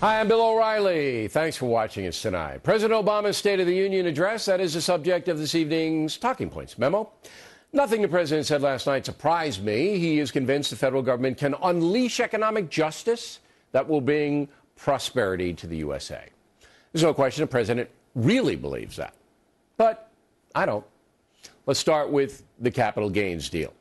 Hi, I'm Bill O'Reilly. Thanks for watching us tonight. President Obama's State of the Union address, that is the subject of this evening's Talking Points memo. Nothing the president said last night surprised me. He is convinced the federal government can unleash economic justice that will bring prosperity to the USA. There's no question the president really believes that. But I don't. Let's start with the capital gains deal.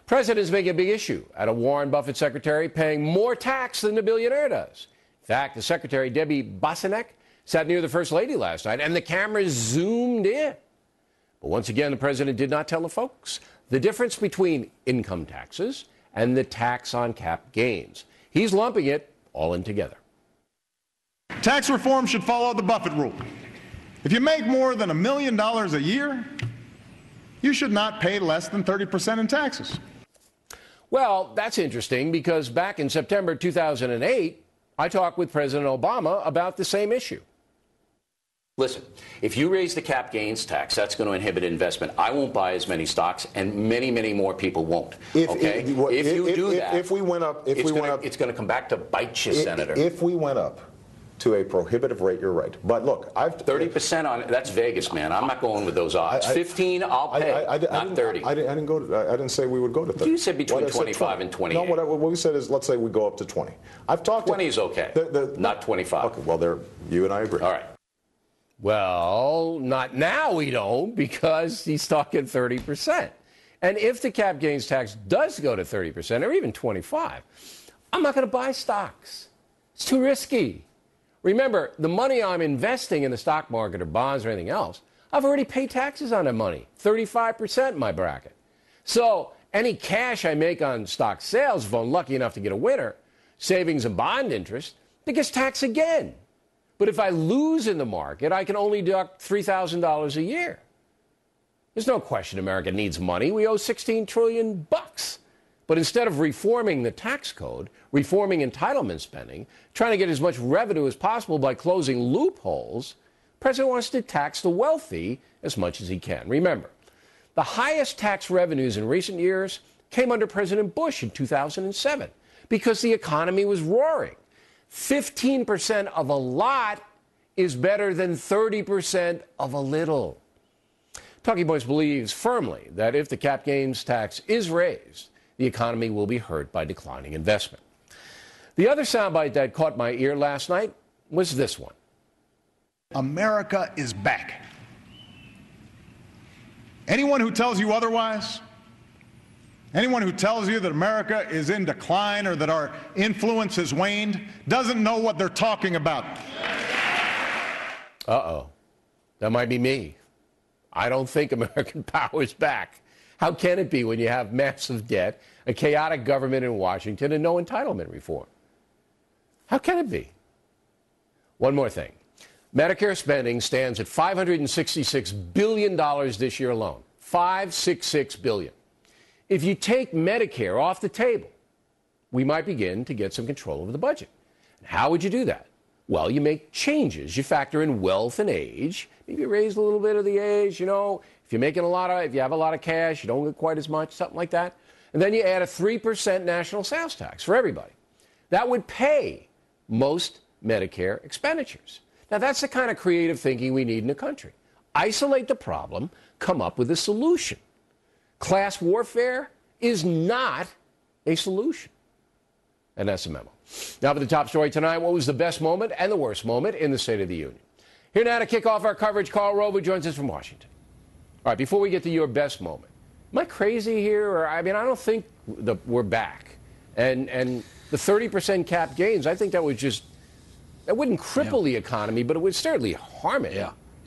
President is making a big issue out of Warren Buffett secretary paying more tax than the billionaire does. In fact, the secretary, Debbie Bossanek, sat near the First Lady last night, and the cameras zoomed in. But once again, the president did not tell the folks the difference between income taxes and the tax on cap gains. He's lumping it all in together. Tax reform should follow the Buffett rule. If you make more than $1 million a year, you should not pay less than 30% in taxes. Well, that's interesting because back in September 2008, I talked with President Obama about the same issue. Listen, if you raise the cap gains tax, that's going to inhibit investment. I won't buy as many stocks, and many, many more people won't. If you do that, it's going to come back to bite you, Senator. If we went up to a prohibitive rate, you're right. But look, 30% on that's Vegas, man. I'm not going with those odds. 15, I'll pay. Not 30. I didn't say we would go to 30. You said between 25 and 28. No, what we said is, let's say we go up to 20. I've talked. 20 is okay. Not 25. Okay. Well, you and I agree. All right. Well, not now we don't, because he's talking 30%. And if the cap gains tax does go to 30% or even 25, I'm not going to buy stocks. It's too risky. Remember, the money I'm investing in the stock market or bonds or anything else, I've already paid taxes on that money, 35% in my bracket. So any cash I make on stock sales, if I'm lucky enough to get a winner, savings and bond interest, it gets taxed again. But if I lose in the market, I can only deduct $3,000 a year. There's no question America needs money. We owe $16 trillion. But instead of reforming the tax code, reforming entitlement spending, trying to get as much revenue as possible by closing loopholes, the president wants to tax the wealthy as much as he can. Remember, the highest tax revenues in recent years came under President Bush in 2007 because the economy was roaring. 15% of a lot is better than 30% of a little. Talking Points believes firmly that if the cap gains tax is raised, the economy will be hurt by declining investment. The other soundbite that caught my ear last night was this one. America is back. Anyone who tells you otherwise, anyone who tells you that America is in decline or that our influence has waned, doesn't know what they're talking about. Uh-oh. That might be me. I don't think American power is back. How can it be when you have massive debt, a chaotic government in Washington, and no entitlement reform? How can it be? One more thing. Medicare spending stands at $566 billion this year alone. $566 billion. If you take Medicare off the table, we might begin to get some control over the budget. And how would you do that? Well, you make changes. You factor in wealth and age. Maybe raise a little bit of the age, you know. If you have a lot of cash, you don't get quite as much, something like that. And then you add a 3% national sales tax for everybody. That would pay most Medicare expenditures. Now, that's the kind of creative thinking we need in the country. Isolate the problem, come up with a solution. Class warfare is not a solution. And that's the memo. Now for the top story tonight, what was the best moment and the worst moment in the State of the Union? Here now to kick off our coverage, Karl Rove joins us from Washington. All right, before we get to your best moment, am I crazy here? I don't think we're back. And the 30% cap gains, I think that wouldn't cripple the economy, but it would certainly harm it.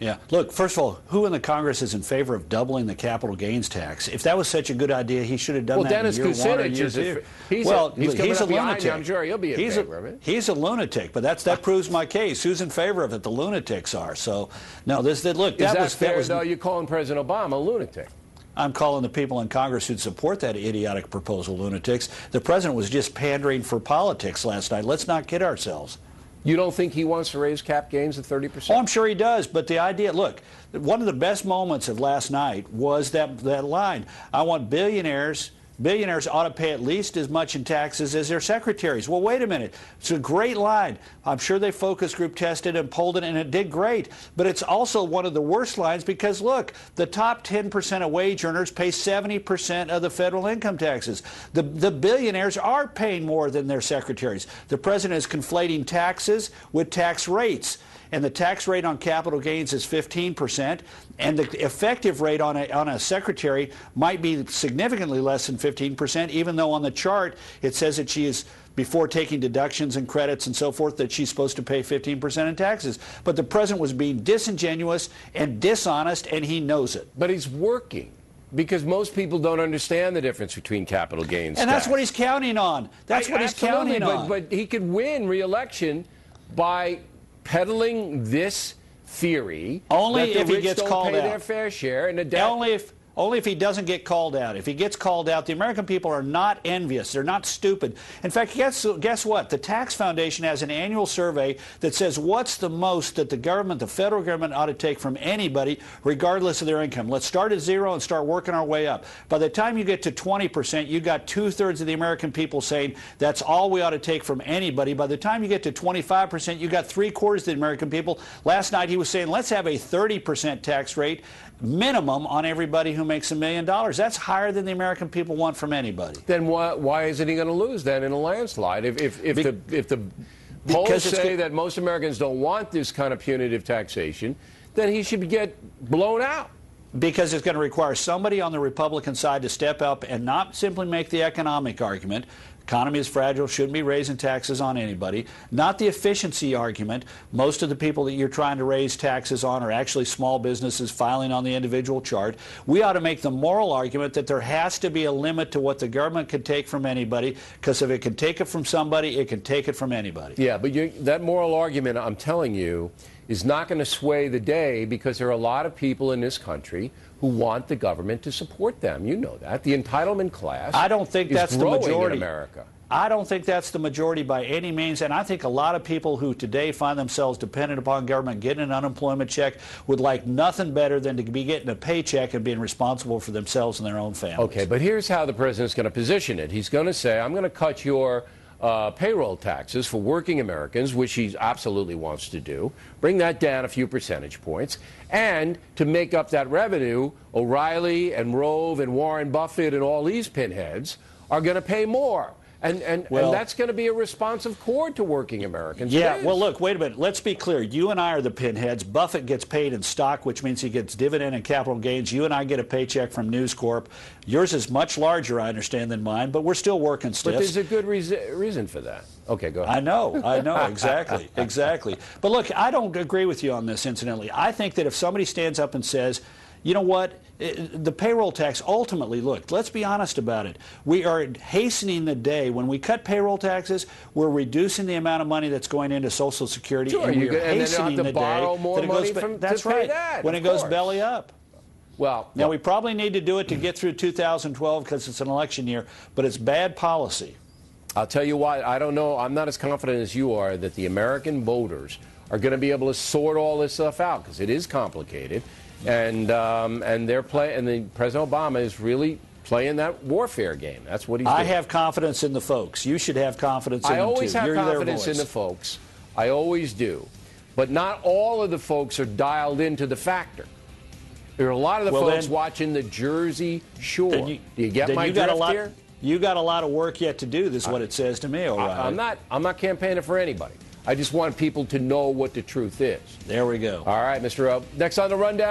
Yeah. Look, first of all, who in the Congress is in favor of doubling the capital gains tax? If that was such a good idea, he should have done that Dennis in year one or Kucinich year two. He's a lunatic. I'm sure he'll be in favor of it. He's a lunatic, but that proves my case. Who's in favor of it? The lunatics are. So, no, look, that was fair, though? You're calling President Obama a lunatic. I'm calling the people in Congress who'd support that idiotic proposal lunatics. The president was just pandering for politics last night. Let's not kid ourselves. You don't think he wants to raise cap gains to 30%? Oh, I'm sure he does. But the idea, look, one of the best moments of last night was that line. I want billionaires billionaires ought to pay at least as much in taxes as their secretaries. Well, wait a minute. It's a great line. I'm sure they focus group tested and polled it, and it did great. But it's also one of the worst lines because, look, the top 10% of wage earners pay 70% of the federal income taxes. The billionaires are paying more than their secretaries. The president is conflating taxes with tax rates. And the tax rate on capital gains is 15%, and the effective rate on a secretary might be significantly less than 15%, even though on the chart it says that she is, before taking deductions and credits and so forth, that she's supposed to pay 15% in taxes. But the president was being disingenuous and dishonest, and he knows it. But he's working. Because most people don't understand the difference between capital gains and that's what he's counting on. That's what he's counting on. But he could win re-election by peddling this theory only that if the he gets rich called don't pay out. their fair share, and Only if he doesn't get called out. If he gets called out, the American people are not envious. They're not stupid. In fact, guess what? The Tax Foundation has an annual survey that says what's the most that the government, the federal government, ought to take from anybody, regardless of their income. Let's start at zero and start working our way up. By the time you get to 20%, you got 2/3 of the American people saying that's all we ought to take from anybody. By the time you get to 25%, you got 3/4 of the American people. Last night he was saying let's have a 30% tax rate minimum on everybody who makes $1 million. That's higher than the American people want from anybody. Then why isn't he going to lose then in a landslide? If the polls say that most Americans don't want this kind of punitive taxation, then he should get blown out. Because it's going to require somebody on the Republican side to step up and not simply make the economic argument. Economy is fragile, shouldn't be raising taxes on anybody. Not the efficiency argument. Most of the people that you're trying to raise taxes on are actually small businesses filing on the individual chart. We ought to make the moral argument that there has to be a limit to what the government can take from anybody, because if it can take it from somebody, it can take it from anybody. Yeah, but that moral argument, I'm telling you, is not going to sway the day, because there are a lot of people in this country who want the government to support them. You know that. The entitlement class I don't think that's the majority in America. I don't think that's the majority by any means, and I think a lot of people who today find themselves dependent upon government getting an unemployment check would like nothing better than to be getting a paycheck and being responsible for themselves and their own families. Okay, but here's how the president's going to position it. He's going to say, I'm going to cut your payroll taxes for working Americans, which he absolutely wants to do, bring that down a few percentage points, and to make up that revenue, O'Reilly and Rove and Warren Buffett and all these pinheads are going to pay more. And that's going to be a responsive chord to working Americans. Yeah, well, look, wait a minute. Let's be clear. You and I are the pinheads. Buffett gets paid in stock, which means he gets dividend and capital gains. You and I get a paycheck from News Corp. Yours is much larger, I understand, than mine, but we're still working stiff. But there's a good reason for that. Okay, go ahead. I know, exactly, exactly. But look, I don't agree with you on this, incidentally. I think that if somebody stands up and says, you know what, the payroll tax, ultimately, look, let's be honest about it. We are hastening the day. When we cut payroll taxes, we're reducing the amount of money that's going into Social Security. Sure, and we're hastening the day more that it money goes, that's right, that, when it goes belly up. Well, now, we probably need to do it to get through 2012 because it's an election year, but it's bad policy. I'll tell you why. I don't know. I'm not as confident as you are that the American voters are going to be able to sort all this stuff out, because it is complicated. And they're and President Obama is really playing that warfare game. That's what he's doing. I have confidence in the folks. You should have confidence in them, too. I always have You're confidence in the folks. I always do. But not all of the folks are dialed into the factor. There are a lot of the folks watching the Jersey Shore. Do you get my drift here? You got a lot of work yet to do, this is what it says to me, O'Reilly. I'm not campaigning for anybody. I just want people to know what the truth is. There we go. All right, Mr. O. Next on the Rundown.